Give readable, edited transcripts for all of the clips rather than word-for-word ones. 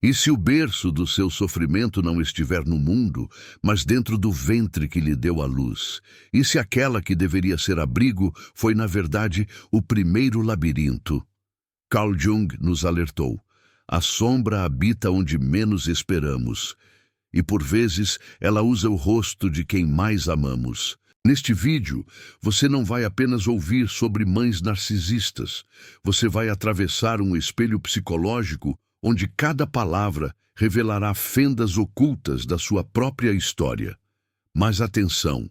E se o berço do seu sofrimento não estiver no mundo, mas dentro do ventre que lhe deu a luz? E se aquela que deveria ser abrigo foi, na verdade, o primeiro labirinto? Carl Jung nos alertou: a sombra habita onde menos esperamos, e por vezes ela usa o rosto de quem mais amamos. Neste vídeo, você não vai apenas ouvir sobre mães narcisistas, você vai atravessar um espelho psicológico onde cada palavra revelará fendas ocultas da sua própria história. Mas atenção,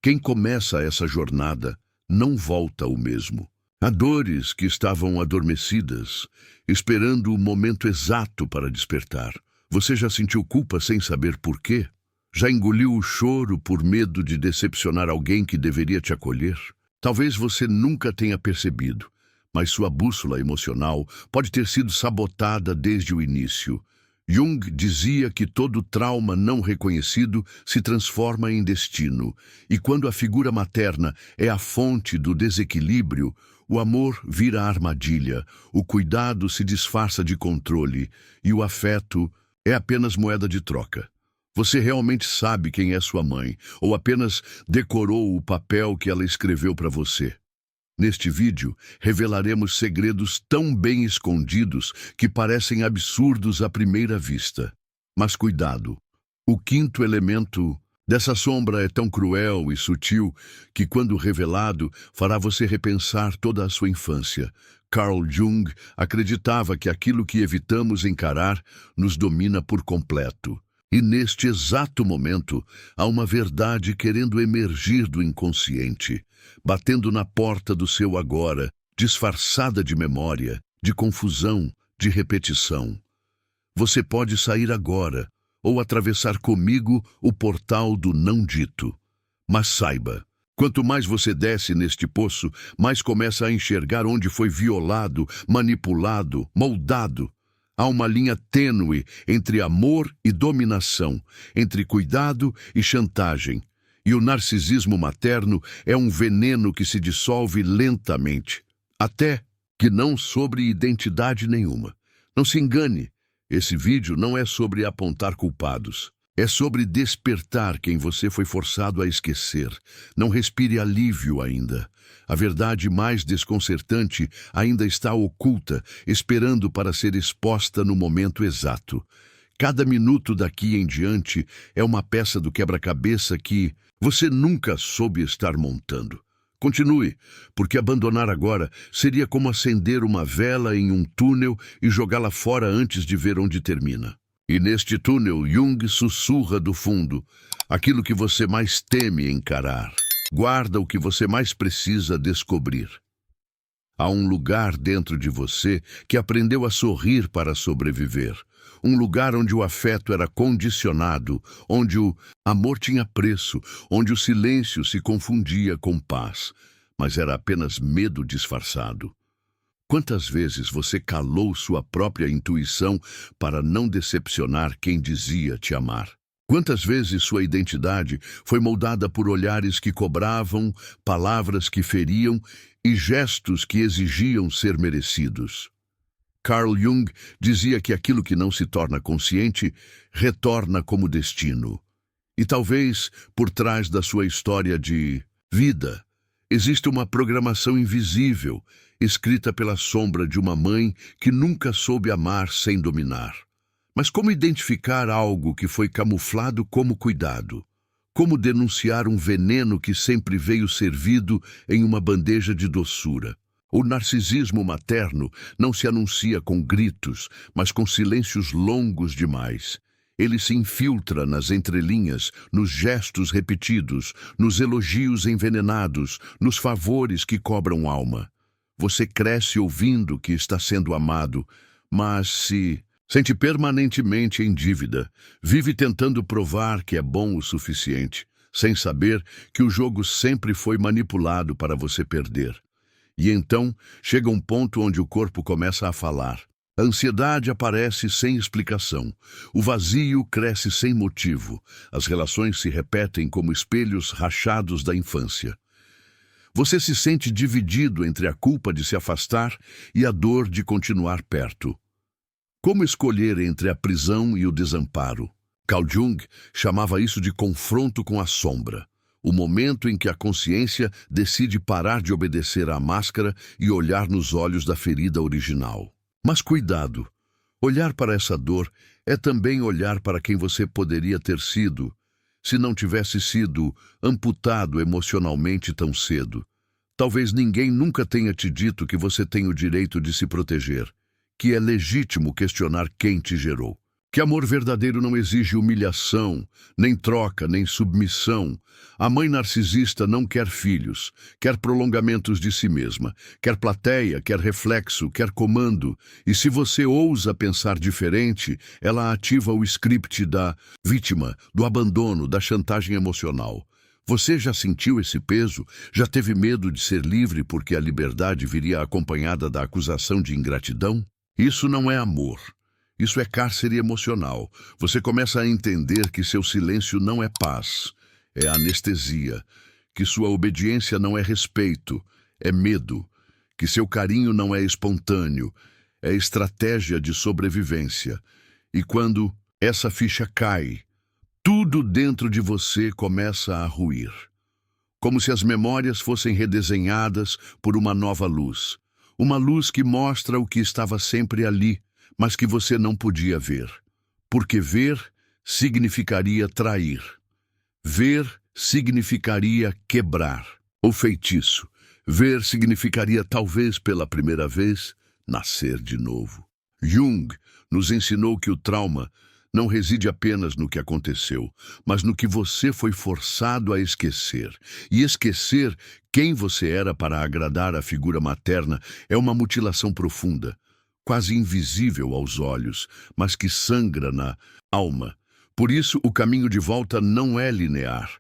quem começa essa jornada não volta o mesmo. Há dores que estavam adormecidas, esperando o momento exato para despertar. Você já sentiu culpa sem saber por quê? Já engoliu o choro por medo de decepcionar alguém que deveria te acolher? Talvez você nunca tenha percebido, mas sua bússola emocional pode ter sido sabotada desde o início. Jung dizia que todo trauma não reconhecido se transforma em destino, e quando a figura materna é a fonte do desequilíbrio, o amor vira armadilha, o cuidado se disfarça de controle, e o afeto é apenas moeda de troca. Você realmente sabe quem é sua mãe, ou apenas decorou o papel que ela escreveu para você? Neste vídeo, revelaremos segredos tão bem escondidos que parecem absurdos à primeira vista. Mas cuidado, o quinto elemento dessa sombra é tão cruel e sutil que, quando revelado, fará você repensar toda a sua infância. Carl Jung acreditava que aquilo que evitamos encarar nos domina por completo. E neste exato momento, há uma verdade querendo emergir do inconsciente, batendo na porta do seu agora, disfarçada de memória, de confusão, de repetição. Você pode sair agora, ou atravessar comigo o portal do não dito. Mas saiba, quanto mais você desce neste poço, mais começa a enxergar onde foi violado, manipulado, moldado. Há uma linha tênue entre amor e dominação, entre cuidado e chantagem. E o narcisismo materno é um veneno que se dissolve lentamente, até que não sobre identidade nenhuma. Não se engane, esse vídeo não é sobre apontar culpados. É sobre despertar quem você foi forçado a esquecer. Não respire alívio ainda. A verdade mais desconcertante ainda está oculta, esperando para ser exposta no momento exato. Cada minuto daqui em diante é uma peça do quebra-cabeça que você nunca soube estar montando. Continue, porque abandonar agora seria como acender uma vela em um túnel e jogá-la fora antes de ver onde termina. E neste túnel, Jung sussurra do fundo aquilo que você mais teme encarar. Guarda o que você mais precisa descobrir. Há um lugar dentro de você que aprendeu a sorrir para sobreviver. Um lugar onde o afeto era condicionado, onde o amor tinha preço, onde o silêncio se confundia com paz, mas era apenas medo disfarçado. Quantas vezes você calou sua própria intuição para não decepcionar quem dizia te amar? Quantas vezes sua identidade foi moldada por olhares que cobravam, palavras que feriam e gestos que exigiam ser merecidos? Carl Jung dizia que aquilo que não se torna consciente retorna como destino. E talvez, por trás da sua história de vida, existe uma programação invisível, escrita pela sombra de uma mãe que nunca soube amar sem dominar. Mas como identificar algo que foi camuflado como cuidado? Como denunciar um veneno que sempre veio servido em uma bandeja de doçura? O narcisismo materno não se anuncia com gritos, mas com silêncios longos demais. Ele se infiltra nas entrelinhas, nos gestos repetidos, nos elogios envenenados, nos favores que cobram alma. Você cresce ouvindo que está sendo amado, mas se sente permanentemente em dívida, vive tentando provar que é bom o suficiente, sem saber que o jogo sempre foi manipulado para você perder. E então chega um ponto onde o corpo começa a falar. A ansiedade aparece sem explicação. O vazio cresce sem motivo. As relações se repetem como espelhos rachados da infância. Você se sente dividido entre a culpa de se afastar e a dor de continuar perto. Como escolher entre a prisão e o desamparo? Carl Jung chamava isso de confronto com a sombra, o momento em que a consciência decide parar de obedecer à máscara e olhar nos olhos da ferida original. Mas cuidado! Olhar para essa dor é também olhar para quem você poderia ter sido, se não tivesse sido amputado emocionalmente tão cedo. Talvez ninguém nunca tenha te dito que você tem o direito de se proteger, que é legítimo questionar quem te gerou. Que amor verdadeiro não exige humilhação, nem troca, nem submissão. A mãe narcisista não quer filhos, quer prolongamentos de si mesma, quer plateia, quer reflexo, quer comando. E se você ousa pensar diferente, ela ativa o script da vítima, do abandono, da chantagem emocional. Você já sentiu esse peso? Já teve medo de ser livre porque a liberdade viria acompanhada da acusação de ingratidão? Isso não é amor. Isso é cárcere emocional. Você começa a entender que seu silêncio não é paz, é anestesia, que sua obediência não é respeito, é medo, que seu carinho não é espontâneo, é estratégia de sobrevivência. E quando essa ficha cai, tudo dentro de você começa a ruir, como se as memórias fossem redesenhadas por uma nova luz. Uma luz que mostra o que estava sempre ali, mas que você não podia ver. Porque ver significaria trair. Ver significaria quebrar. O feitiço. Ver significaria, talvez pela primeira vez, nascer de novo. Jung nos ensinou que o trauma não reside apenas no que aconteceu, mas no que você foi forçado a esquecer. E esquecer quem você era para agradar a figura materna é uma mutilação profunda, quase invisível aos olhos, mas que sangra na alma. Por isso, o caminho de volta não é linear.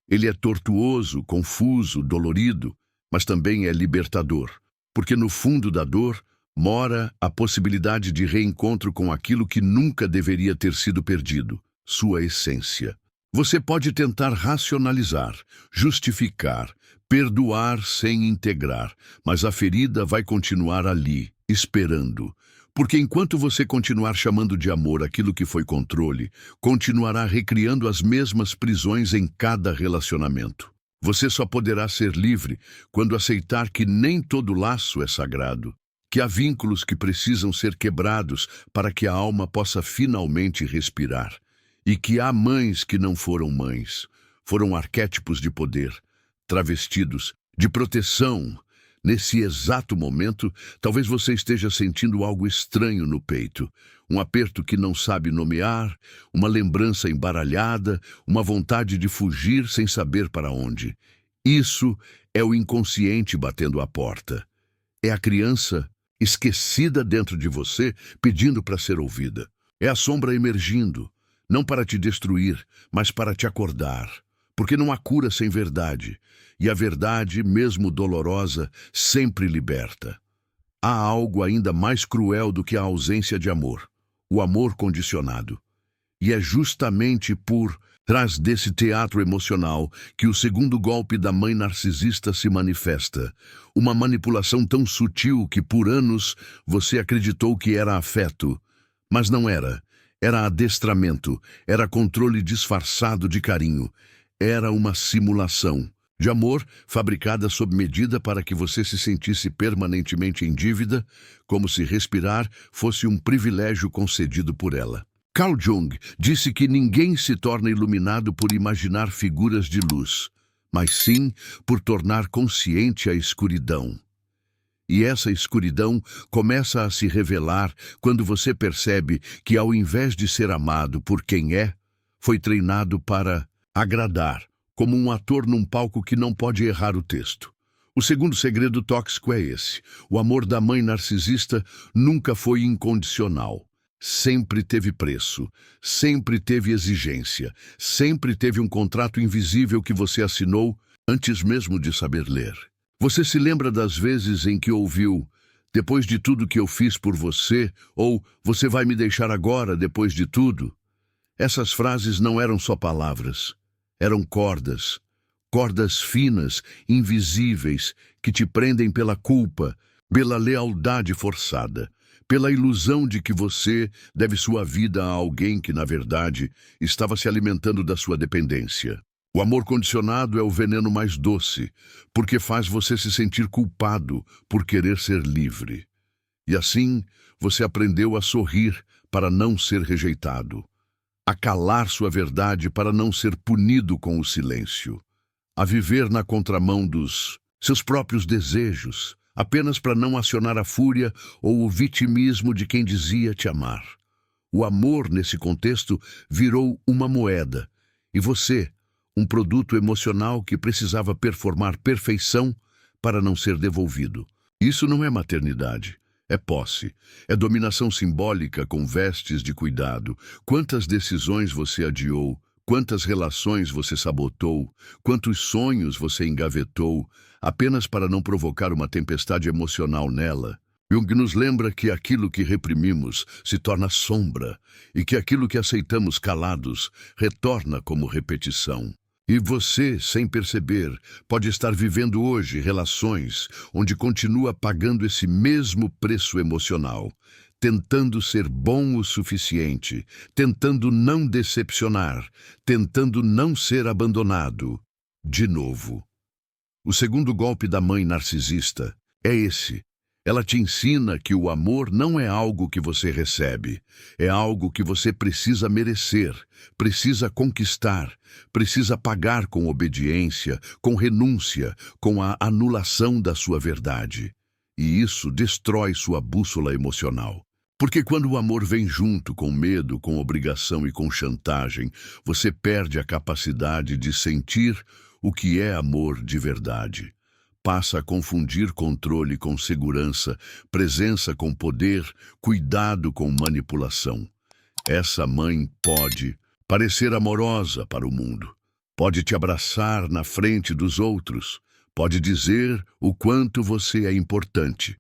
Ele é tortuoso, confuso, dolorido, mas também é libertador. Porque no fundo da dor mora a possibilidade de reencontro com aquilo que nunca deveria ter sido perdido, sua essência. Você pode tentar racionalizar, justificar, perdoar sem integrar, mas a ferida vai continuar ali, esperando. Porque enquanto você continuar chamando de amor aquilo que foi controle, continuará recriando as mesmas prisões em cada relacionamento. Você só poderá ser livre quando aceitar que nem todo laço é sagrado, que há vínculos que precisam ser quebrados para que a alma possa finalmente respirar, e que há mães que não foram mães, foram arquétipos de poder, travestidos de proteção. Nesse exato momento, talvez você esteja sentindo algo estranho no peito, um aperto que não sabe nomear, uma lembrança embaralhada, uma vontade de fugir sem saber para onde. Isso é o inconsciente batendo à porta. É a criança esquecida dentro de você, pedindo para ser ouvida. É a sombra emergindo, não para te destruir, mas para te acordar. Porque não há cura sem verdade, e a verdade, mesmo dolorosa, sempre liberta. Há algo ainda mais cruel do que a ausência de amor, o amor condicionado. E é justamente por trás desse teatro emocional que o segundo golpe da mãe narcisista se manifesta. Uma manipulação tão sutil que por anos você acreditou que era afeto, mas não era. Era adestramento, era controle disfarçado de carinho. Era uma simulação de amor fabricada sob medida para que você se sentisse permanentemente em dívida, como se respirar fosse um privilégio concedido por ela. Carl Jung disse que ninguém se torna iluminado por imaginar figuras de luz, mas sim por tornar consciente a escuridão. E essa escuridão começa a se revelar quando você percebe que, ao invés de ser amado por quem é, foi treinado para agradar, como um ator num palco que não pode errar o texto. O segundo segredo tóxico é esse. O amor da mãe narcisista nunca foi incondicional. Sempre teve preço, sempre teve exigência, sempre teve um contrato invisível que você assinou antes mesmo de saber ler. Você se lembra das vezes em que ouviu, depois de tudo que eu fiz por você, ou você vai me deixar agora depois de tudo? Essas frases não eram só palavras, eram cordas, cordas finas, invisíveis, que te prendem pela culpa, pela lealdade forçada, pela ilusão de que você deve sua vida a alguém que, na verdade, estava se alimentando da sua dependência. O amor condicionado é o veneno mais doce, porque faz você se sentir culpado por querer ser livre. E assim, você aprendeu a sorrir para não ser rejeitado, a calar sua verdade para não ser punido com o silêncio, a viver na contramão dos seus próprios desejos, apenas para não acionar a fúria ou o vitimismo de quem dizia te amar. O amor, nesse contexto, virou uma moeda, e você, um produto emocional que precisava performar perfeição para não ser devolvido. Isso não é maternidade, é posse, é dominação simbólica com vestes de cuidado. Quantas decisões você adiou, quantas relações você sabotou, quantos sonhos você engavetou, apenas para não provocar uma tempestade emocional nela. Jung nos lembra que aquilo que reprimimos se torna sombra e que aquilo que aceitamos calados retorna como repetição. E você, sem perceber, pode estar vivendo hoje relações onde continua pagando esse mesmo preço emocional, tentando ser bom o suficiente, tentando não decepcionar, tentando não ser abandonado. De novo. O segundo golpe da mãe narcisista é esse. Ela te ensina que o amor não é algo que você recebe, é algo que você precisa merecer, precisa conquistar, precisa pagar com obediência, com renúncia, com a anulação da sua verdade. E isso destrói sua bússola emocional. Porque quando o amor vem junto com medo, com obrigação e com chantagem, você perde a capacidade de sentir o que é amor de verdade. Passa a confundir controle com segurança, presença com poder, cuidado com manipulação. Essa mãe pode parecer amorosa para o mundo, pode te abraçar na frente dos outros, pode dizer o quanto você é importante,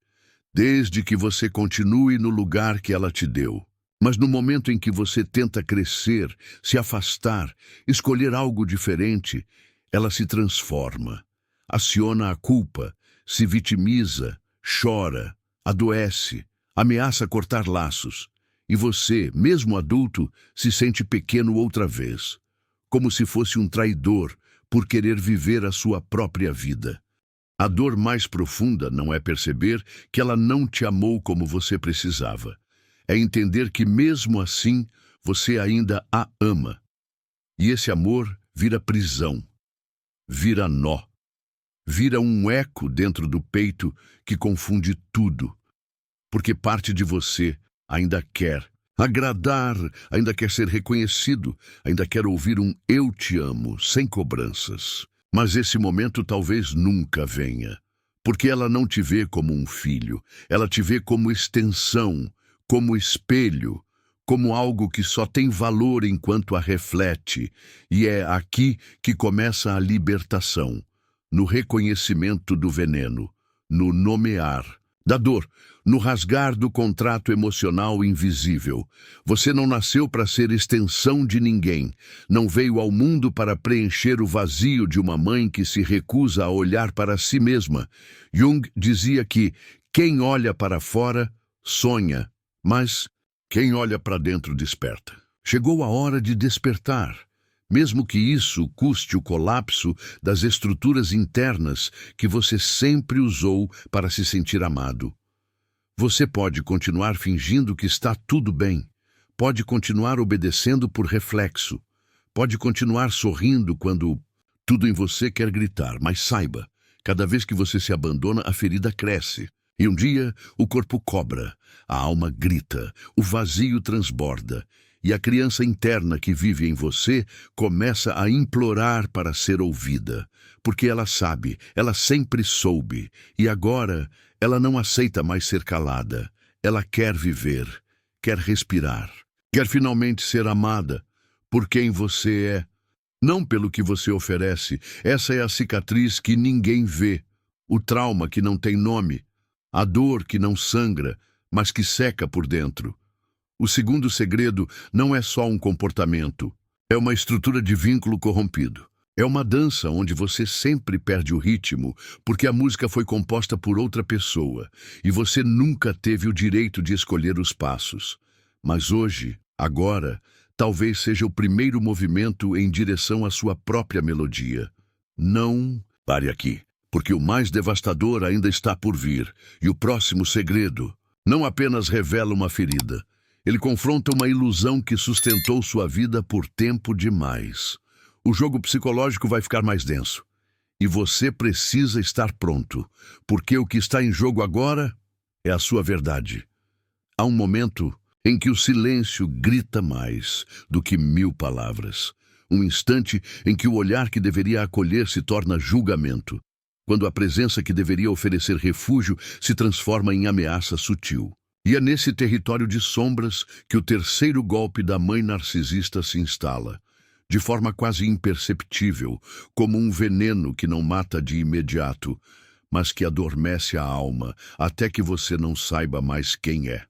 desde que você continue no lugar que ela te deu. Mas no momento em que você tenta crescer, se afastar, escolher algo diferente, ela se transforma. Aciona a culpa, se vitimiza, chora, adoece, ameaça cortar laços. E você, mesmo adulto, se sente pequeno outra vez, como se fosse um traidor por querer viver a sua própria vida. A dor mais profunda não é perceber que ela não te amou como você precisava. É entender que mesmo assim, você ainda a ama. E esse amor vira prisão, vira nó. Vira um eco dentro do peito que confunde tudo, porque parte de você ainda quer agradar, ainda quer ser reconhecido, ainda quer ouvir um "eu te amo", sem cobranças. Mas esse momento talvez nunca venha, porque ela não te vê como um filho, ela te vê como extensão, como espelho, como algo que só tem valor enquanto a reflete, e é aqui que começa a libertação. No reconhecimento do veneno, no nomear, da dor, no rasgar do contrato emocional invisível. Você não nasceu para ser extensão de ninguém, não veio ao mundo para preencher o vazio de uma mãe que se recusa a olhar para si mesma. Jung dizia que quem olha para fora sonha, mas quem olha para dentro desperta. Chegou a hora de despertar. Mesmo que isso custe o colapso das estruturas internas que você sempre usou para se sentir amado. Você pode continuar fingindo que está tudo bem, pode continuar obedecendo por reflexo, pode continuar sorrindo quando tudo em você quer gritar, mas saiba, cada vez que você se abandona, a ferida cresce. E um dia o corpo cobra, a alma grita, o vazio transborda. E a criança interna que vive em você começa a implorar para ser ouvida, porque ela sabe, ela sempre soube, e agora ela não aceita mais ser calada. Ela quer viver, quer respirar, quer finalmente ser amada por quem você é, não pelo que você oferece. Essa é a cicatriz que ninguém vê, o trauma que não tem nome, a dor que não sangra, mas que seca por dentro. O segundo segredo não é só um comportamento, é uma estrutura de vínculo corrompido. É uma dança onde você sempre perde o ritmo, porque a música foi composta por outra pessoa e você nunca teve o direito de escolher os passos. Mas hoje, agora, talvez seja o primeiro movimento em direção à sua própria melodia. Não pare aqui, porque o mais devastador ainda está por vir, e o próximo segredo não apenas revela uma ferida, ele confronta uma ilusão que sustentou sua vida por tempo demais. O jogo psicológico vai ficar mais denso. E você precisa estar pronto, porque o que está em jogo agora é a sua verdade. Há um momento em que o silêncio grita mais do que 1000 palavras. Um instante em que o olhar que deveria acolher se torna julgamento. Quando a presença que deveria oferecer refúgio se transforma em ameaça sutil. E é nesse território de sombras que o terceiro golpe da mãe narcisista se instala. De forma quase imperceptível, como um veneno que não mata de imediato, mas que adormece a alma até que você não saiba mais quem é.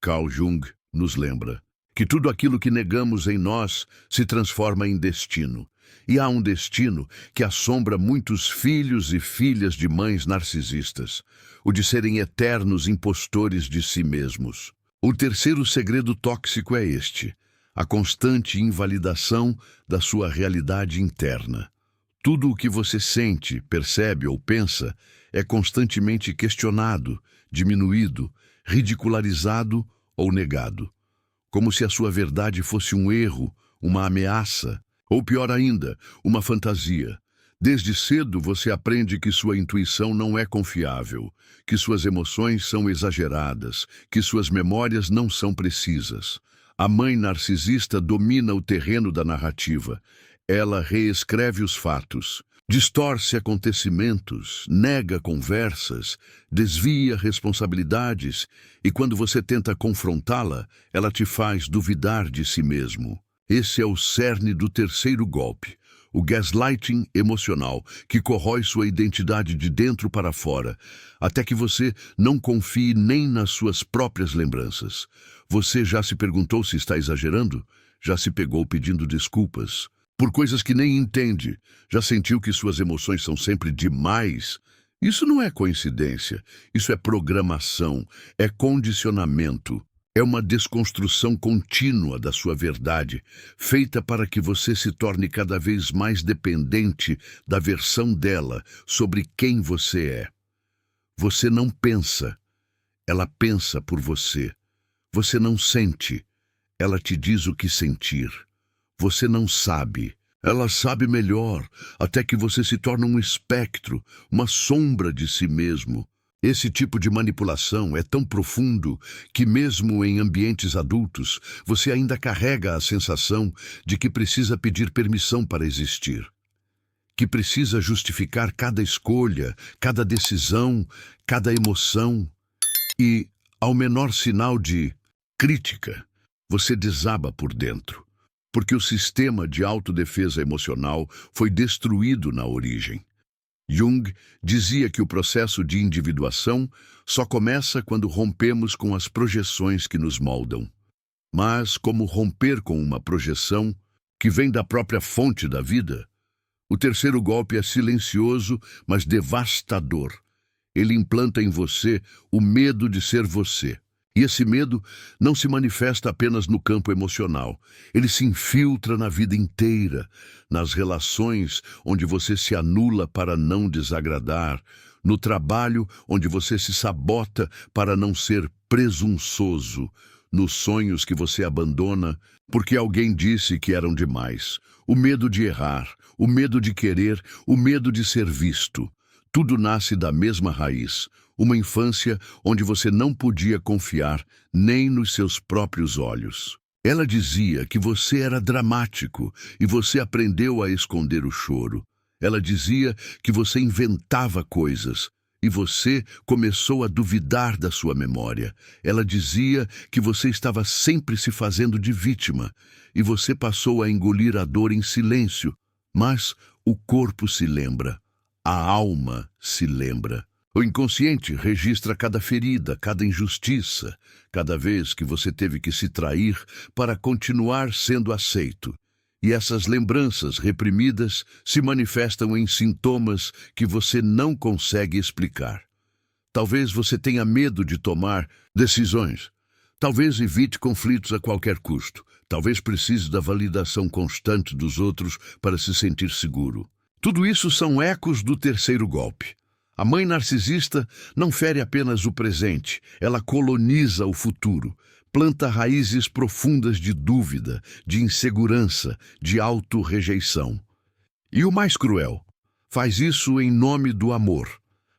Carl Jung nos lembra que tudo aquilo que negamos em nós se transforma em destino. E há um destino que assombra muitos filhos e filhas de mães narcisistas, o de serem eternos impostores de si mesmos. O terceiro segredo tóxico é este: a constante invalidação da sua realidade interna. Tudo o que você sente, percebe ou pensa é constantemente questionado, diminuído, ridicularizado ou negado. Como se a sua verdade fosse um erro, uma ameaça, ou pior ainda, uma fantasia. Desde cedo você aprende que sua intuição não é confiável, que suas emoções são exageradas, que suas memórias não são precisas. A mãe narcisista domina o terreno da narrativa. Ela reescreve os fatos, distorce acontecimentos, nega conversas, desvia responsabilidades e quando você tenta confrontá-la, ela te faz duvidar de si mesmo. Esse é o cerne do terceiro golpe, o gaslighting emocional, que corrói sua identidade de dentro para fora, até que você não confie nem nas suas próprias lembranças. Você já se perguntou se está exagerando? Já se pegou pedindo desculpas por coisas que nem entende? Já sentiu que suas emoções são sempre demais? Isso não é coincidência, isso é programação, é condicionamento. É uma desconstrução contínua da sua verdade, feita para que você se torne cada vez mais dependente da versão dela sobre quem você é. Você não pensa, ela pensa por você. Você não sente, ela te diz o que sentir. Você não sabe, ela sabe melhor, até que você se torna um espectro, uma sombra de si mesmo. Esse tipo de manipulação é tão profundo que mesmo em ambientes adultos, você ainda carrega a sensação de que precisa pedir permissão para existir, que precisa justificar cada escolha, cada decisão, cada emoção. E, ao menor sinal de crítica, você desaba por dentro, porque o sistema de autodefesa emocional foi destruído na origem. Jung dizia que o processo de individuação só começa quando rompemos com as projeções que nos moldam. Mas como romper com uma projeção que vem da própria fonte da vida? O terceiro golpe é silencioso, mas devastador. Ele implanta em você o medo de ser você. E esse medo não se manifesta apenas no campo emocional. Ele se infiltra na vida inteira, nas relações onde você se anula para não desagradar, no trabalho onde você se sabota para não ser presunçoso, nos sonhos que você abandona porque alguém disse que eram demais. O medo de errar, o medo de querer, o medo de ser visto. Tudo nasce da mesma raiz. Uma infância onde você não podia confiar nem nos seus próprios olhos. Ela dizia que você era dramático e você aprendeu a esconder o choro. Ela dizia que você inventava coisas e você começou a duvidar da sua memória. Ela dizia que você estava sempre se fazendo de vítima e você passou a engolir a dor em silêncio. Mas o corpo se lembra, a alma se lembra. O inconsciente registra cada ferida, cada injustiça, cada vez que você teve que se trair para continuar sendo aceito. E essas lembranças reprimidas se manifestam em sintomas que você não consegue explicar. Talvez você tenha medo de tomar decisões. Talvez evite conflitos a qualquer custo. Talvez precise da validação constante dos outros para se sentir seguro. Tudo isso são ecos do terceiro golpe. A mãe narcisista não fere apenas o presente, ela coloniza o futuro, planta raízes profundas de dúvida, de insegurança, de autorrejeição. E o mais cruel, faz isso em nome do amor.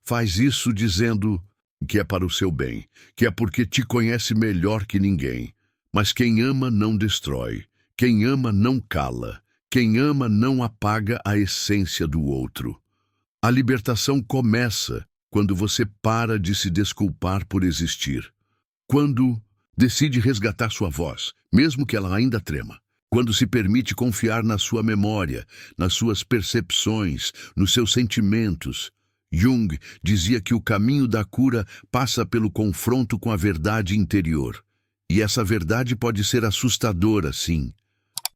Faz isso dizendo que é para o seu bem, que é porque te conhece melhor que ninguém. Mas quem ama não destrói, quem ama não cala, quem ama não apaga a essência do outro. A libertação começa quando você para de se desculpar por existir. Quando decide resgatar sua voz, mesmo que ela ainda trema. Quando se permite confiar na sua memória, nas suas percepções, nos seus sentimentos. Jung dizia que o caminho da cura passa pelo confronto com a verdade interior. E essa verdade pode ser assustadora, sim.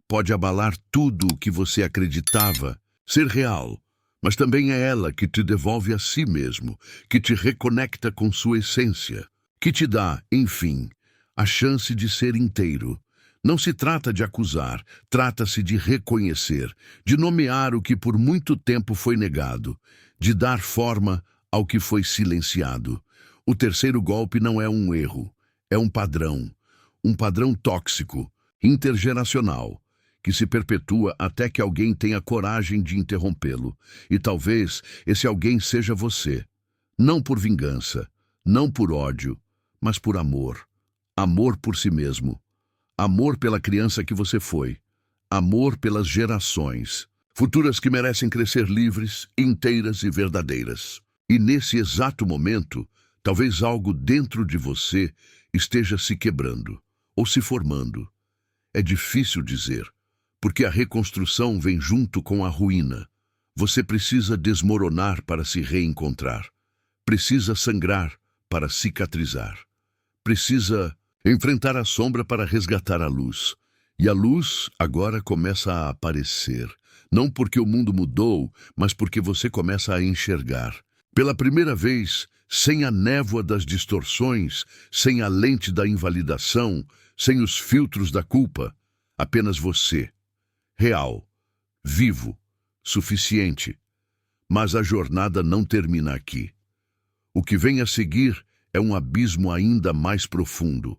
Pode abalar tudo o que você acreditava ser real. Mas também é ela que te devolve a si mesmo, que te reconecta com sua essência, que te dá, enfim, a chance de ser inteiro. Não se trata de acusar, trata-se de reconhecer, de nomear o que por muito tempo foi negado, de dar forma ao que foi silenciado. O terceiro golpe não é um erro, é um padrão tóxico, intergeracional, que se perpetua até que alguém tenha coragem de interrompê-lo. E talvez esse alguém seja você. Não por vingança, não por ódio, mas por amor. Amor por si mesmo. Amor pela criança que você foi. Amor pelas gerações futuras que merecem crescer livres, inteiras e verdadeiras. E nesse exato momento, talvez algo dentro de você esteja se quebrando ou se formando. É difícil dizer, porque a reconstrução vem junto com a ruína. Você precisa desmoronar para se reencontrar. Precisa sangrar para cicatrizar. Precisa enfrentar a sombra para resgatar a luz. E a luz agora começa a aparecer. Não porque o mundo mudou, mas porque você começa a enxergar. Pela primeira vez, sem a névoa das distorções, sem a lente da invalidação, sem os filtros da culpa, apenas você. Real, vivo, suficiente. Mas a jornada não termina aqui. O que vem a seguir é um abismo ainda mais profundo.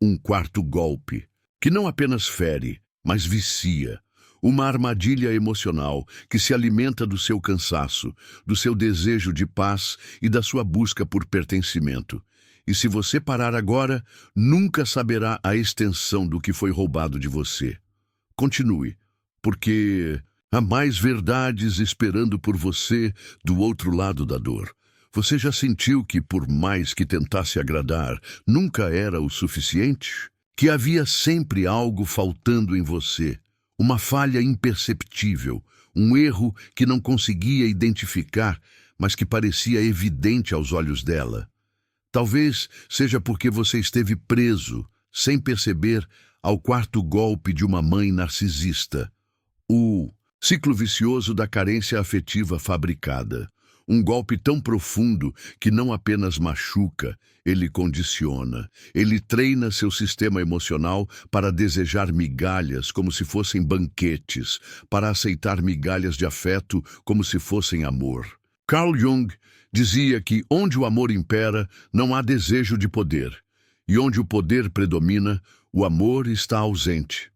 Um quarto golpe, que não apenas fere, mas vicia. Uma armadilha emocional que se alimenta do seu cansaço, do seu desejo de paz e da sua busca por pertencimento. E se você parar agora, nunca saberá a extensão do que foi roubado de você. Continue, porque há mais verdades esperando por você do outro lado da dor. Você já sentiu que, por mais que tentasse agradar, nunca era o suficiente? Que havia sempre algo faltando em você? Uma falha imperceptível, um erro que não conseguia identificar, mas que parecia evidente aos olhos dela. Talvez seja porque você esteve preso, sem perceber, ao quarto golpe de uma mãe narcisista. O ciclo vicioso da carência afetiva fabricada. Um golpe tão profundo que não apenas machuca, ele condiciona. Ele treina seu sistema emocional para desejar migalhas como se fossem banquetes, para aceitar migalhas de afeto como se fossem amor. Carl Jung dizia que onde o amor impera, não há desejo de poder. E onde o poder predomina, o amor está ausente.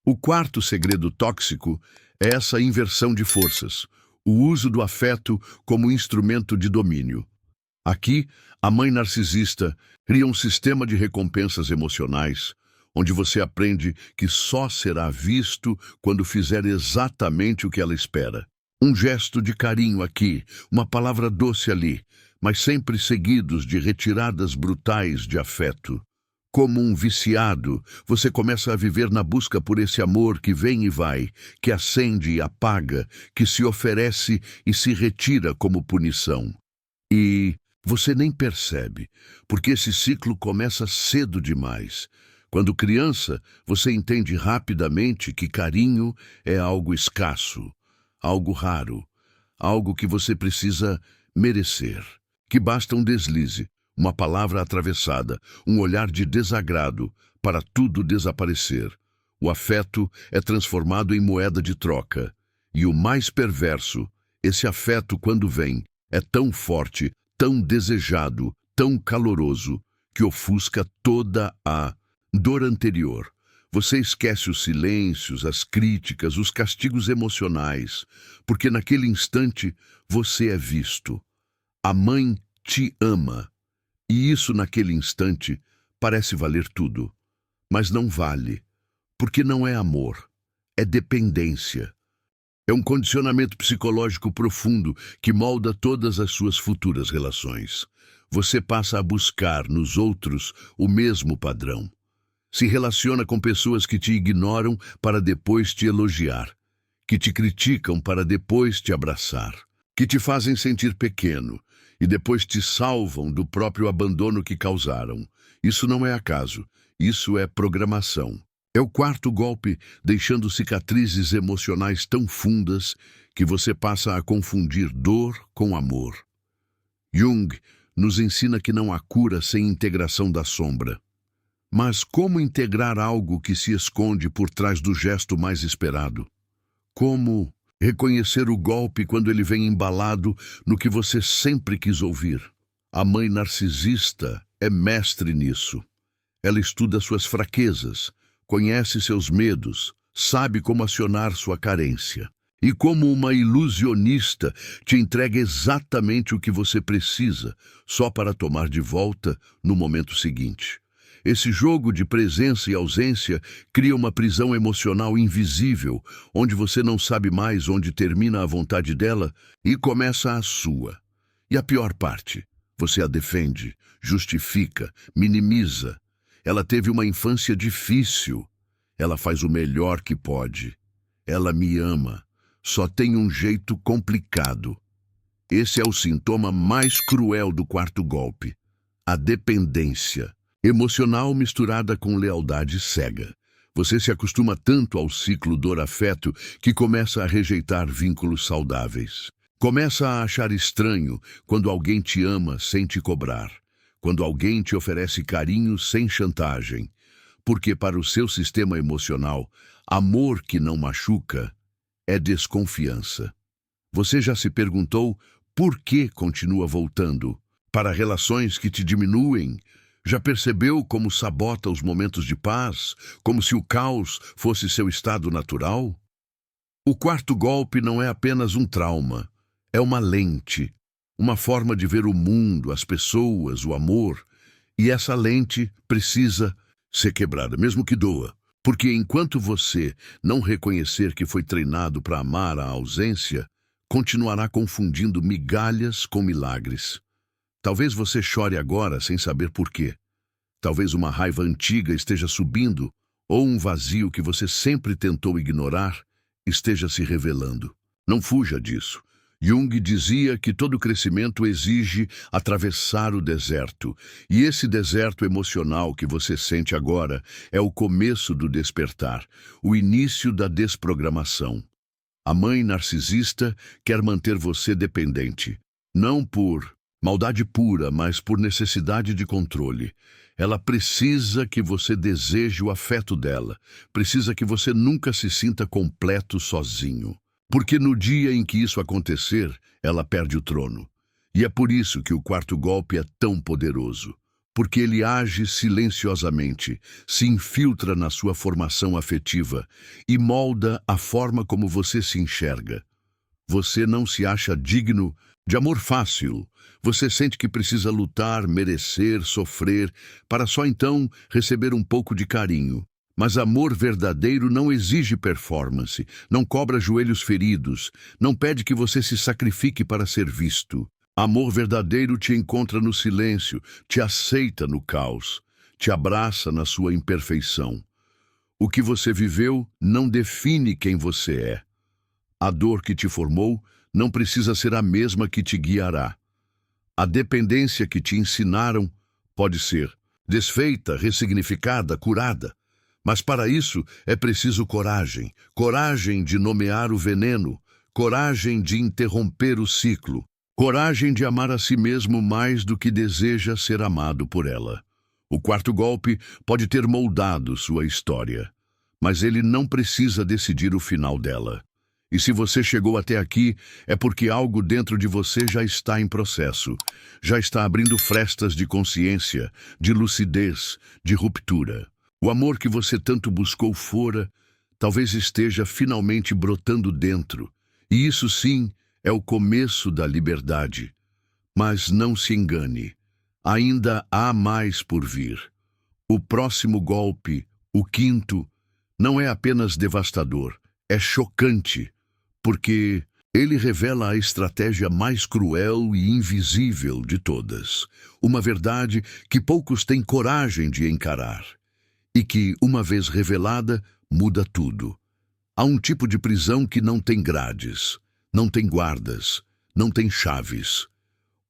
O quarto segredo tóxico é essa inversão de forças. O uso do afeto como instrumento de domínio. Aqui, a mãe narcisista cria um sistema de recompensas emocionais, onde você aprende que só será visto quando fizer exatamente o que ela espera. Um gesto de carinho aqui, uma palavra doce ali, mas sempre seguidos de retiradas brutais de afeto. Como um viciado, você começa a viver na busca por esse amor que vem e vai, que acende e apaga, que se oferece e se retira como punição. E você nem percebe, porque esse ciclo começa cedo demais, Quando criança, você entende rapidamente que carinho é algo escasso, algo raro, algo que você precisa merecer, que basta um deslize, uma palavra atravessada, um olhar de desagrado para tudo desaparecer. O afeto é transformado em moeda de troca. E o mais perverso, esse afeto, quando vem, é tão forte, tão desejado, tão caloroso, que ofusca toda a dor anterior. Você esquece os silêncios, as críticas, os castigos emocionais, porque naquele instante você é visto. A mãe te ama, e isso naquele instante parece valer tudo. Mas não vale, porque não é amor, é dependência. É um condicionamento psicológico profundo que molda todas as suas futuras relações. Você passa a buscar nos outros o mesmo padrão. Se relaciona com pessoas que te ignoram para depois te elogiar, que te criticam para depois te abraçar, que te fazem sentir pequeno e depois te salvam do próprio abandono que causaram. Isso não é acaso, isso é programação. É o quarto golpe, deixando cicatrizes emocionais tão fundas que você passa a confundir dor com amor. Jung nos ensina que não há cura sem integração da sombra. Mas como integrar algo que se esconde por trás do gesto mais esperado? Como reconhecer o golpe quando ele vem embalado no que você sempre quis ouvir? A mãe narcisista é mestre nisso. Ela estuda suas fraquezas, conhece seus medos, sabe como acionar sua carência. E como uma ilusionista, te entrega exatamente o que você precisa, só para tomar de volta no momento seguinte. Esse jogo de presença e ausência cria uma prisão emocional invisível, onde você não sabe mais onde termina a vontade dela e começa a sua. E a pior parte, você a defende, justifica, minimiza. Ela teve uma infância difícil. Ela faz o melhor que pode. Ela me ama. Só tem um jeito complicado. Esse é o sintoma mais cruel do quarto golpe. A dependência emocional misturada com lealdade cega. Você se acostuma tanto ao ciclo dor-afeto que começa a rejeitar vínculos saudáveis. Começa a achar estranho quando alguém te ama sem te cobrar, quando alguém te oferece carinho sem chantagem. Porque para o seu sistema emocional, amor que não machuca é desconfiança. Você já se perguntou por que continua voltando para relações que te diminuem? Já percebeu como sabota os momentos de paz, como se o caos fosse seu estado natural? O quarto golpe não é apenas um trauma, é uma lente, uma forma de ver o mundo, as pessoas, o amor. E essa lente precisa ser quebrada, mesmo que doa. Porque enquanto você não reconhecer que foi treinado para amar a ausência, continuará confundindo migalhas com milagres. Talvez você chore agora sem saber por quê. Talvez uma raiva antiga esteja subindo, ou um vazio que você sempre tentou ignorar esteja se revelando. Não fuja disso. Jung dizia que todo crescimento exige atravessar o deserto, e esse deserto emocional que você sente agora é o começo do despertar, o início da desprogramação. A mãe narcisista quer manter você dependente, não por maldade pura, mas por necessidade de controle. Ela precisa que você deseje o afeto dela, precisa que você nunca se sinta completo sozinho. Porque no dia em que isso acontecer, ela perde o trono. E é por isso que o quarto golpe é tão poderoso. Porque ele age silenciosamente, se infiltra na sua formação afetiva e molda a forma como você se enxerga. Você não se acha digno de amor fácil. Você sente que precisa lutar, merecer, sofrer, para só então receber um pouco de carinho. Mas amor verdadeiro não exige performance, não cobra joelhos feridos, não pede que você se sacrifique para ser visto. Amor verdadeiro te encontra no silêncio, te aceita no caos, te abraça na sua imperfeição. O que você viveu não define quem você é. A dor que te formou não precisa ser a mesma que te guiará. A dependência que te ensinaram pode ser, desfeita, ressignificada, curada. Mas para isso é preciso coragem, coragem de nomear o veneno, coragem de interromper o ciclo, coragem de amar a si mesmo mais do que deseja ser amado por ela. O quarto golpe pode ter moldado sua história, mas ele não precisa decidir o final dela. E se você chegou até aqui, é porque algo dentro de você já está em processo, já está abrindo frestas de consciência, de lucidez, de ruptura. O amor que você tanto buscou fora, talvez esteja finalmente brotando dentro. E isso sim é o começo da liberdade. Mas não se engane, ainda há mais por vir. O próximo golpe, o quinto, não é apenas devastador, é chocante, porque ele revela a estratégia mais cruel e invisível de todas. Uma verdade que poucos têm coragem de encarar. E que, uma vez revelada, muda tudo. Há um tipo de prisão que não tem grades, não tem guardas, não tem chaves.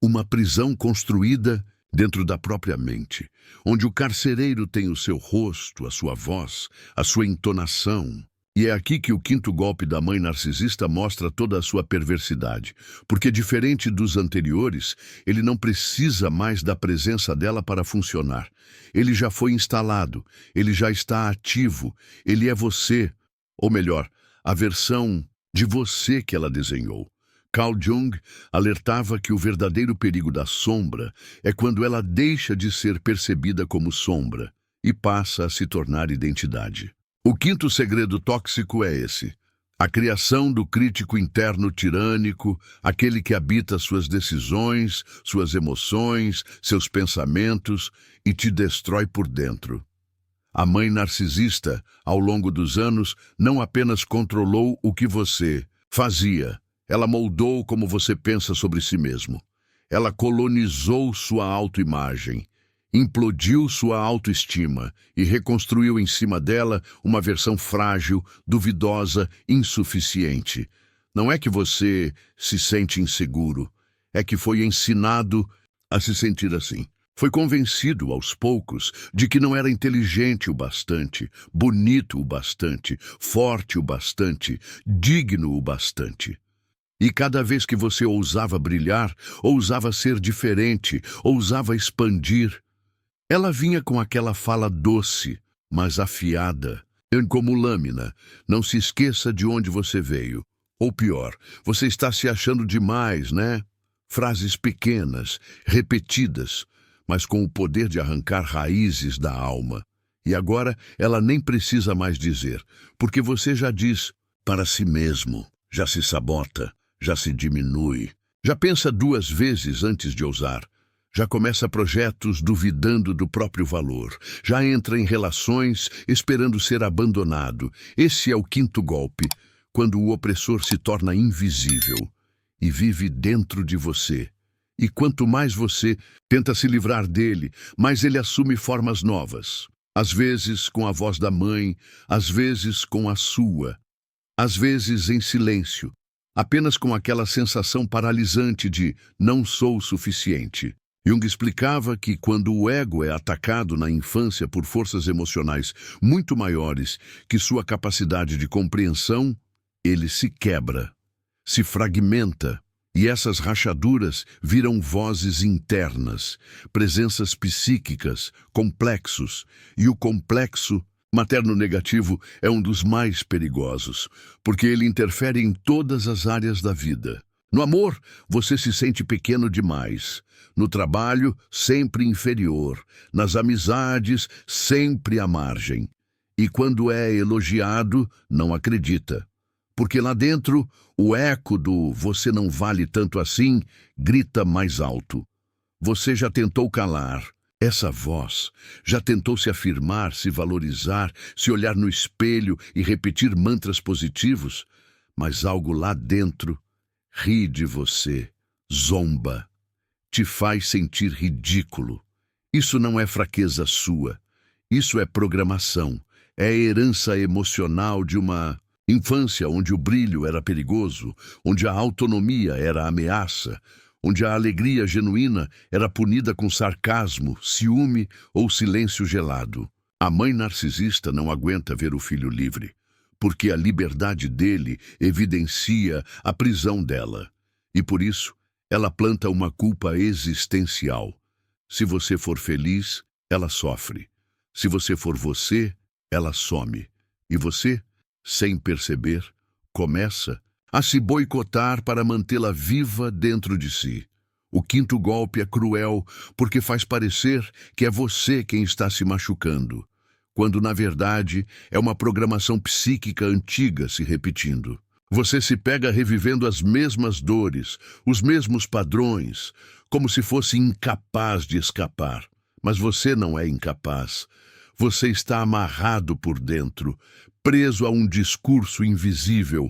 Uma prisão construída dentro da própria mente, onde o carcereiro tem o seu rosto, a sua voz, a sua entonação. E é aqui que o quinto golpe da mãe narcisista mostra toda a sua perversidade, porque diferente dos anteriores, ele não precisa mais da presença dela para funcionar. Ele já foi instalado, ele já está ativo, ele é você, ou melhor, a versão de você que ela desenhou. Carl Jung alertava que o verdadeiro perigo da sombra é quando ela deixa de ser percebida como sombra e passa a se tornar identidade. O quinto segredo tóxico é esse: a criação do crítico interno tirânico, aquele que habita suas decisões, suas emoções, seus pensamentos e te destrói por dentro. A mãe narcisista, ao longo dos anos, não apenas controlou o que você fazia, ela moldou como você pensa sobre si mesmo. Ela colonizou sua autoimagem, implodiu sua autoestima e reconstruiu em cima dela uma versão frágil, duvidosa, insuficiente. Não é que você se sente inseguro, é que foi ensinado a se sentir assim. Foi convencido aos poucos de que não era inteligente o bastante, bonito o bastante, forte o bastante, digno o bastante. E cada vez que você ousava brilhar, ousava ser diferente, ousava expandir, ela vinha com aquela fala doce, mas afiada, como lâmina. Não se esqueça de onde você veio. Ou pior, você está se achando demais, né? Frases pequenas, repetidas, mas com o poder de arrancar raízes da alma. E agora ela nem precisa mais dizer, porque você já diz para si mesmo, já se sabota, já se diminui, já pensa duas vezes antes de ousar. Já começa projetos duvidando do próprio valor. Já entra em relações esperando ser abandonado. Esse é o quinto golpe, quando o opressor se torna invisível e vive dentro de você. E quanto mais você tenta se livrar dele, mais ele assume formas novas. Às vezes com a voz da mãe, às vezes com a sua, às vezes em silêncio, apenas com aquela sensação paralisante de não sou o suficiente. Jung explicava que quando o ego é atacado na infância por forças emocionais muito maiores que sua capacidade de compreensão, ele se quebra, se fragmenta, e essas rachaduras viram vozes internas, presenças psíquicas, complexos, e o complexo materno negativo é um dos mais perigosos, porque ele interfere em todas as áreas da vida. No amor, você se sente pequeno demais. No trabalho, sempre inferior. Nas amizades, sempre à margem. E quando é elogiado, não acredita. Porque lá dentro, o eco do "você não vale tanto assim" grita mais alto. Você já tentou calar essa voz, já tentou se afirmar, se valorizar, se olhar no espelho e repetir mantras positivos, mas algo lá dentro ri de você, zomba, te faz sentir ridículo. Isso não é fraqueza sua, isso é programação, é herança emocional de uma infância onde o brilho era perigoso, onde a autonomia era ameaça, onde a alegria genuína era punida com sarcasmo, ciúme ou silêncio gelado. A mãe narcisista não aguenta ver o filho livre, porque a liberdade dele evidencia a prisão dela. E por isso, ela planta uma culpa existencial. Se você for feliz, ela sofre. Se você for você, ela some. E você, sem perceber, começa a se boicotar para mantê-la viva dentro de si. O quinto golpe é cruel porque faz parecer que é você quem está se machucando, quando na verdade é uma programação psíquica antiga se repetindo. Você se pega revivendo as mesmas dores, os mesmos padrões, como se fosse incapaz de escapar. Mas você não é incapaz. Você está amarrado por dentro, preso a um discurso invisível,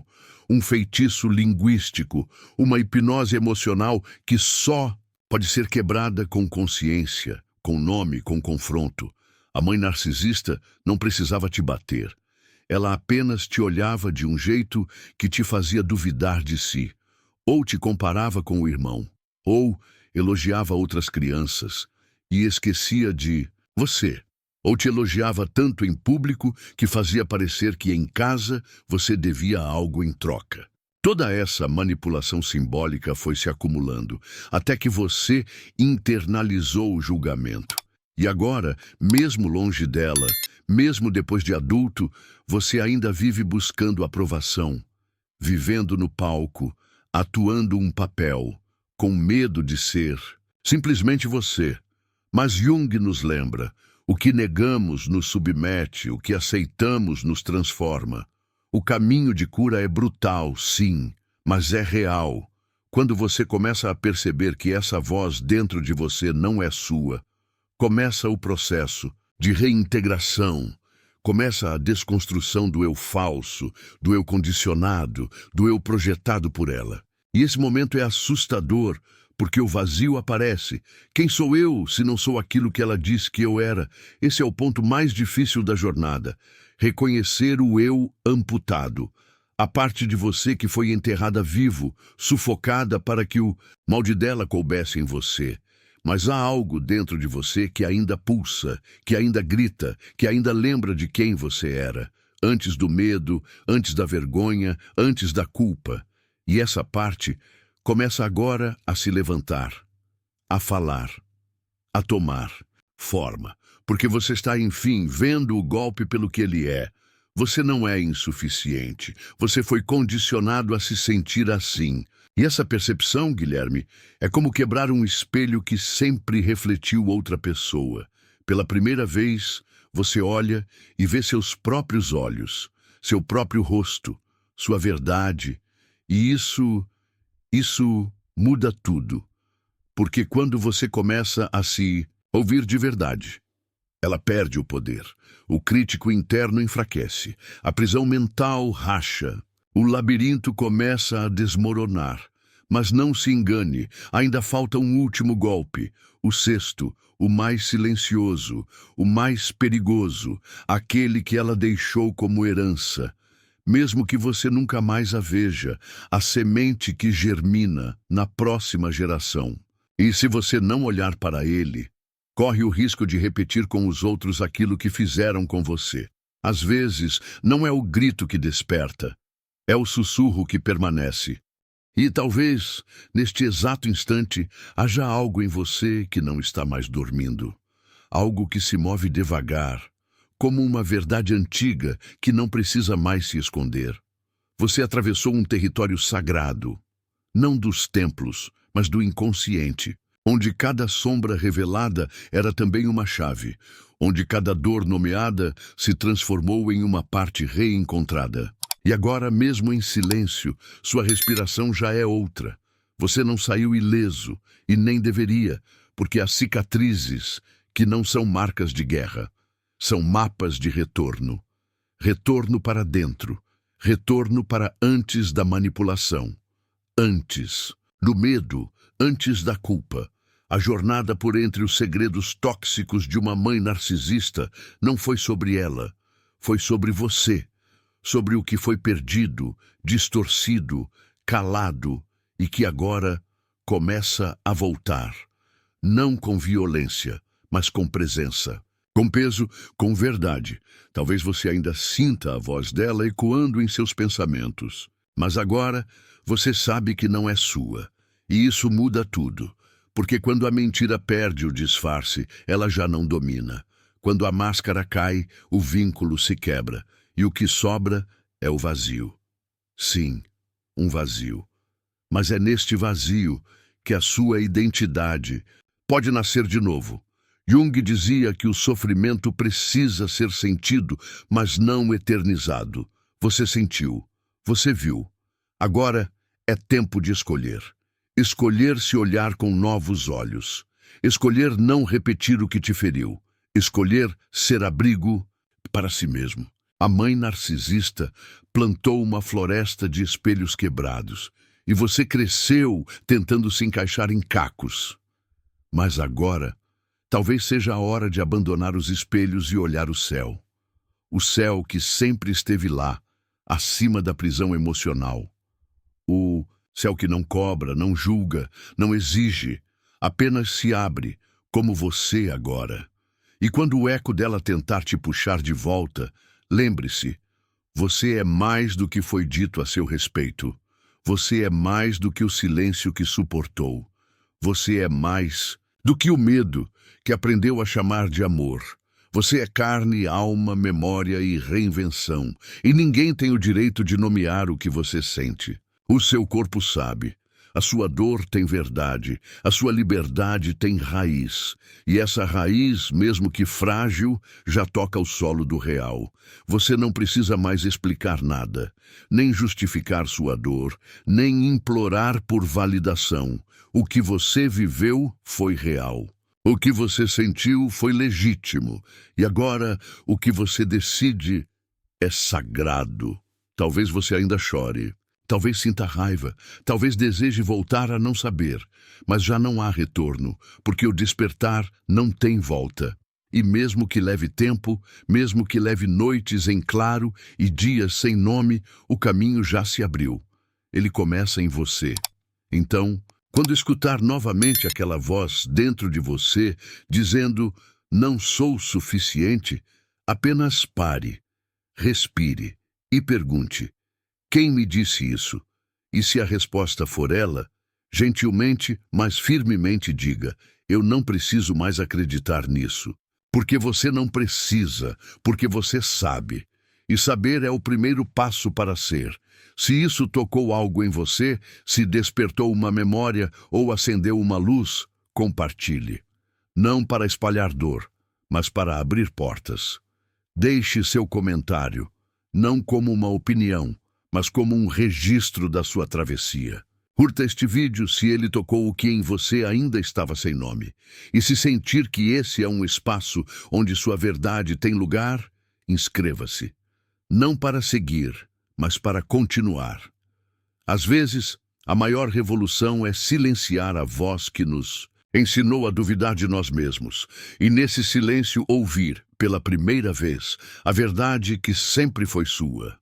um feitiço linguístico, uma hipnose emocional que só pode ser quebrada com consciência, com nome, com confronto. A mãe narcisista não precisava te bater. Ela apenas te olhava de um jeito que te fazia duvidar de si, ou te comparava com o irmão, ou elogiava outras crianças e esquecia de você. Ou te elogiava tanto em público que fazia parecer que em casa você devia algo em troca. Toda essa manipulação simbólica foi se acumulando, até que você internalizou o julgamento. E agora, mesmo longe dela, mesmo depois de adulto, você ainda vive buscando aprovação, vivendo no palco, atuando um papel, com medo de ser simplesmente você. Mas Jung nos lembra: o que negamos nos submete, o que aceitamos nos transforma. O caminho de cura é brutal, sim, mas é real. Quando você começa a perceber que essa voz dentro de você não é sua, começa o processo de reintegração, começa a desconstrução do eu falso, do eu condicionado, do eu projetado por ela. E esse momento é assustador, porque o vazio aparece. Quem sou eu se não sou aquilo que ela disse que eu era? Esse é o ponto mais difícil da jornada. Reconhecer o eu amputado. A parte de você que foi enterrada vivo, sufocada para que o mal de dela coubesse em você. Mas há algo dentro de você que ainda pulsa, que ainda grita, que ainda lembra de quem você era. Antes do medo, antes da vergonha, antes da culpa. E essa parte começa agora a se levantar, a falar, a tomar forma, porque você está, enfim, vendo o golpe pelo que ele é. Você não é insuficiente, você foi condicionado a se sentir assim. E essa percepção, Guilherme, é como quebrar um espelho que sempre refletiu outra pessoa. Pela primeira vez, você olha e vê seus próprios olhos, seu próprio rosto, sua verdade, e isso muda tudo, porque quando você começa a se ouvir de verdade, ela perde o poder, o crítico interno enfraquece, a prisão mental racha, o labirinto começa a desmoronar. Mas não se engane, ainda falta um último golpe, o sexto, o mais silencioso, o mais perigoso, aquele que ela deixou como herança. Mesmo que você nunca mais a veja, a semente que germina na próxima geração. E se você não olhar para ele, corre o risco de repetir com os outros aquilo que fizeram com você. Às vezes, não é o grito que desperta, é o sussurro que permanece. E talvez, neste exato instante, haja algo em você que não está mais dormindo. Algo que se move devagar, como uma verdade antiga que não precisa mais se esconder. Você atravessou um território sagrado, não dos templos, mas do inconsciente, onde cada sombra revelada era também uma chave, onde cada dor nomeada se transformou em uma parte reencontrada. E agora, mesmo em silêncio, sua respiração já é outra. Você não saiu ileso, e nem deveria, porque há cicatrizes que não são marcas de guerra. São mapas de retorno. Retorno para dentro. Retorno para antes da manipulação. Antes do medo, antes da culpa. A jornada por entre os segredos tóxicos de uma mãe narcisista não foi sobre ela. Foi sobre você. Sobre o que foi perdido, distorcido, calado e que agora começa a voltar. Não com violência, mas com presença. Com peso, com verdade. Talvez você ainda sinta a voz dela ecoando em seus pensamentos. Mas agora, você sabe que não é sua. E isso muda tudo. Porque quando a mentira perde o disfarce, ela já não domina. Quando a máscara cai, o vínculo se quebra. E o que sobra é o vazio. Sim, um vazio. Mas é neste vazio que a sua identidade pode nascer de novo. Jung dizia que o sofrimento precisa ser sentido, mas não eternizado. Você sentiu, você viu. Agora é tempo de escolher. Escolher se olhar com novos olhos. Escolher não repetir o que te feriu. Escolher ser abrigo para si mesmo. A mãe narcisista plantou uma floresta de espelhos quebrados, e você cresceu tentando se encaixar em cacos. Mas agora, talvez seja a hora de abandonar os espelhos e olhar o céu. O céu que sempre esteve lá, acima da prisão emocional. O céu que não cobra, não julga, não exige, apenas se abre, como você agora. E quando o eco dela tentar te puxar de volta, lembre-se, você é mais do que foi dito a seu respeito. Você é mais do que o silêncio que suportou. Você é mais do que o medo que aprendeu a chamar de amor. Você é carne, alma, memória e reinvenção. E ninguém tem o direito de nomear o que você sente. O seu corpo sabe. A sua dor tem verdade. A sua liberdade tem raiz. E essa raiz, mesmo que frágil, já toca o solo do real. Você não precisa mais explicar nada, nem justificar sua dor, nem implorar por validação. O que você viveu foi real. O que você sentiu foi legítimo. E agora, o que você decide é sagrado. Talvez você ainda chore. Talvez sinta raiva, talvez deseje voltar a não saber, mas já não há retorno, porque o despertar não tem volta. E mesmo que leve tempo, mesmo que leve noites em claro e dias sem nome, o caminho já se abriu. Ele começa em você. Então, quando escutar novamente aquela voz dentro de você, dizendo, não sou suficiente, apenas pare, respire e pergunte, quem me disse isso? E se a resposta for ela, gentilmente, mas firmemente diga, eu não preciso mais acreditar nisso. Porque você não precisa, porque você sabe. E saber é o primeiro passo para ser. Se isso tocou algo em você, se despertou uma memória ou acendeu uma luz, compartilhe. Não para espalhar dor, mas para abrir portas. Deixe seu comentário, não como uma opinião, mas como um registro da sua travessia. Curta este vídeo se ele tocou o que em você ainda estava sem nome. E se sentir que esse é um espaço onde sua verdade tem lugar, inscreva-se. Não para seguir, mas para continuar. Às vezes, a maior revolução é silenciar a voz que nos ensinou a duvidar de nós mesmos. E nesse silêncio ouvir, pela primeira vez, a verdade que sempre foi sua.